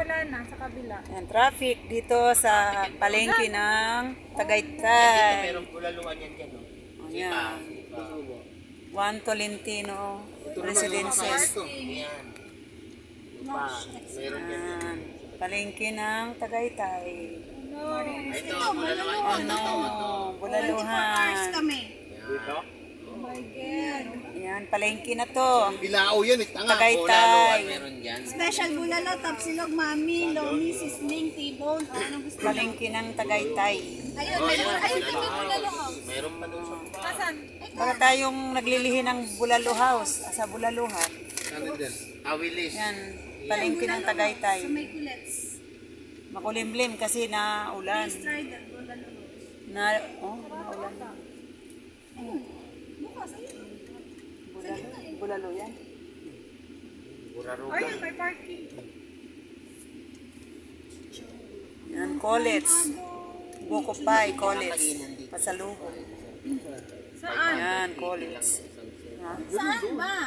wala na sa kabila. Yan, traffic dito sa palengke ng Dito Tagaytay. merong bulaluan yan dyan, no? Ayan. Juan Tolentino Residences. Yan. Meron yan. Ayan. Palengke ng Tagaytay. Ito, bulaluan yan. Ano, bulaluhan. kami. Dito? Ayan, palengke na to. Bilao yan, tanga. Tagaytay. Meron dyan. Special bulalo, tapsilog, mami, lomi, sisling, tibon. O, anong gusto mo? Palengke ng Tagaytay. Ayun, meron. Ayun, ito bulalo. Meron pa doon sa Kasan? Para tayong naglilihi ng Bulalo House sa Bulaluhan. Ano din? Awilis. Yan, palengke ng Tagaytay. Sa may kulets. Makulimlim kasi na ulan. Strider, bulalo. Naulan. Bukas, ayun. Bulalo yan. Ayun, may parking. Yan, college. Buko Pie, college. Pasalubong. Saan? Yan, college. Saan ba?